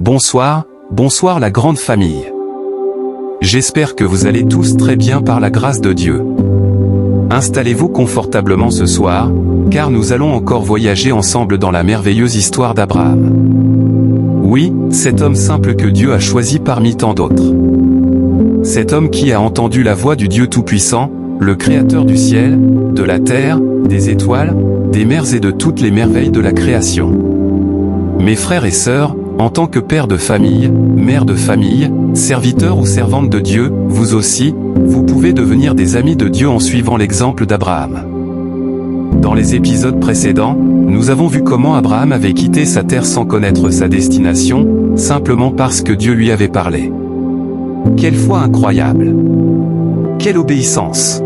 Bonsoir, bonsoir la grande famille. J'espère que vous allez tous très bien par la grâce de Dieu. Installez-vous confortablement ce soir, car nous allons encore voyager ensemble dans la merveilleuse histoire d'Abraham. Oui, cet homme simple que Dieu a choisi parmi tant d'autres. Cet homme qui a entendu la voix du Dieu Tout-Puissant, le Créateur du ciel, de la terre, des étoiles, des mers et de toutes les merveilles de la création. Mes frères et sœurs, en tant que père de famille, mère de famille, serviteur ou servante de Dieu, vous aussi, vous pouvez devenir des amis de Dieu en suivant l'exemple d'Abraham. Dans les épisodes précédents, nous avons vu comment Abraham avait quitté sa terre sans connaître sa destination, simplement parce que Dieu lui avait parlé. Quelle foi incroyable! Quelle obéissance!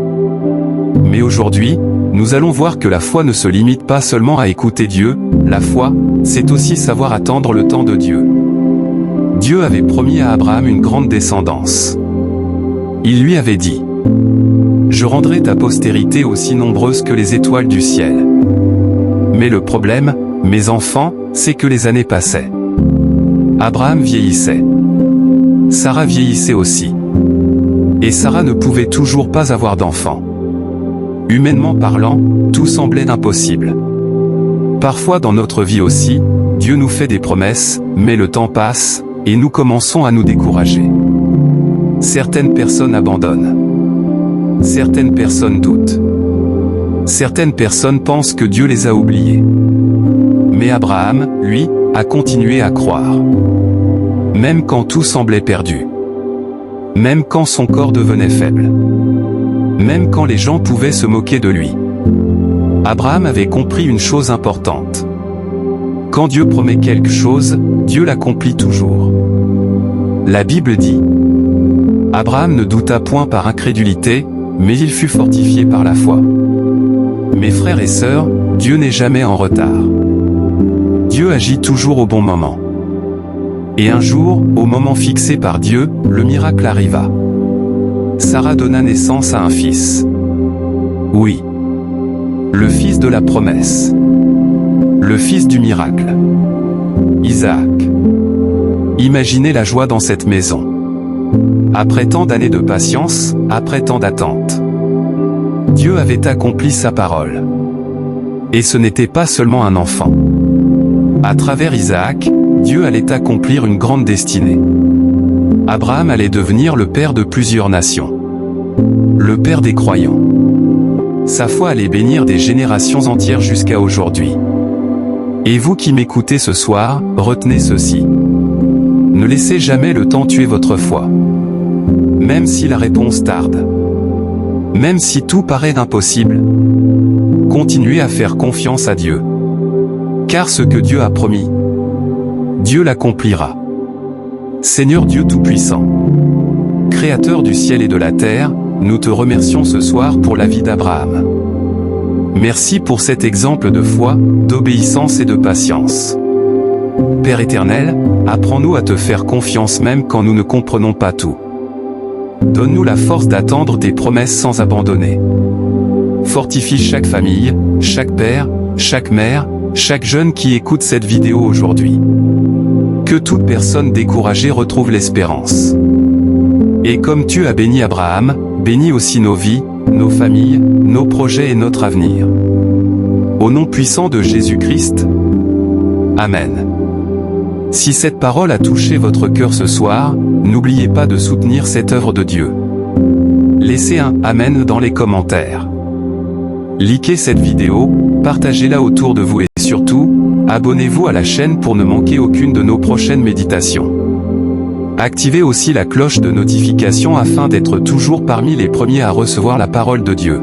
Mais aujourd'hui, nous allons voir que la foi ne se limite pas seulement à écouter Dieu, la foi, c'est aussi savoir attendre le temps de Dieu. Dieu avait promis à Abraham une grande descendance. Il lui avait dit: « Je rendrai ta postérité aussi nombreuse que les étoiles du ciel. » Mais le problème, mes enfants, c'est que les années passaient. Abraham vieillissait. Sarah vieillissait aussi. Et Sarah ne pouvait toujours pas avoir d'enfants. Humainement parlant, tout semblait impossible. Parfois dans notre vie aussi, Dieu nous fait des promesses, mais le temps passe, et nous commençons à nous décourager. Certaines personnes abandonnent. Certaines personnes doutent. Certaines personnes pensent que Dieu les a oubliées. Mais Abraham, lui, a continué à croire. Même quand tout semblait perdu. Même quand son corps devenait faible. Même quand les gens pouvaient se moquer de lui. Abraham avait compris une chose importante. Quand Dieu promet quelque chose, Dieu l'accomplit toujours. La Bible dit: « Abraham ne douta point par incrédulité, mais il fut fortifié par la foi. » Mes frères et sœurs, Dieu n'est jamais en retard. Dieu agit toujours au bon moment. Et un jour, au moment fixé par Dieu, le miracle arriva. Sarah donna naissance à un fils. Oui. Le fils de la promesse. Le fils du miracle. Isaac. Imaginez la joie dans cette maison. Après tant d'années de patience, après tant d'attente. Dieu avait accompli sa parole. Et ce n'était pas seulement un enfant. À travers Isaac, Dieu allait accomplir une grande destinée. Abraham allait devenir le père de plusieurs nations. Le père des croyants. Sa foi allait bénir des générations entières jusqu'à aujourd'hui. Et vous qui m'écoutez ce soir, retenez ceci. Ne laissez jamais le temps tuer votre foi. Même si la réponse tarde. Même si tout paraît impossible. Continuez à faire confiance à Dieu. Car ce que Dieu a promis, Dieu l'accomplira. Seigneur Dieu Tout-Puissant, Créateur du ciel et de la terre, nous te remercions ce soir pour la vie d'Abraham. Merci pour cet exemple de foi, d'obéissance et de patience. Père éternel, apprends-nous à te faire confiance même quand nous ne comprenons pas tout. Donne-nous la force d'attendre tes promesses sans abandonner. Fortifie chaque famille, chaque père, chaque mère, chaque jeune qui écoute cette vidéo aujourd'hui. Que toute personne découragée retrouve l'espérance. Et comme tu as béni Abraham, bénis aussi nos vies, nos familles, nos projets et notre avenir. Au nom puissant de Jésus-Christ. Amen. Si cette parole a touché votre cœur ce soir, n'oubliez pas de soutenir cette œuvre de Dieu. Laissez un « Amen » dans les commentaires. Likez cette vidéo, partagez-la autour de vous et surtout, abonnez-vous à la chaîne pour ne manquer aucune de nos prochaines méditations. Activez aussi la cloche de notification afin d'être toujours parmi les premiers à recevoir la parole de Dieu.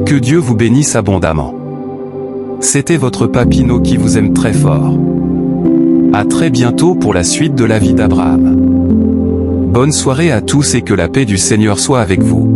Que Dieu vous bénisse abondamment. C'était votre Papino qui vous aime très fort. À très bientôt pour la suite de la vie d'Abraham. Bonne soirée à tous et que la paix du Seigneur soit avec vous.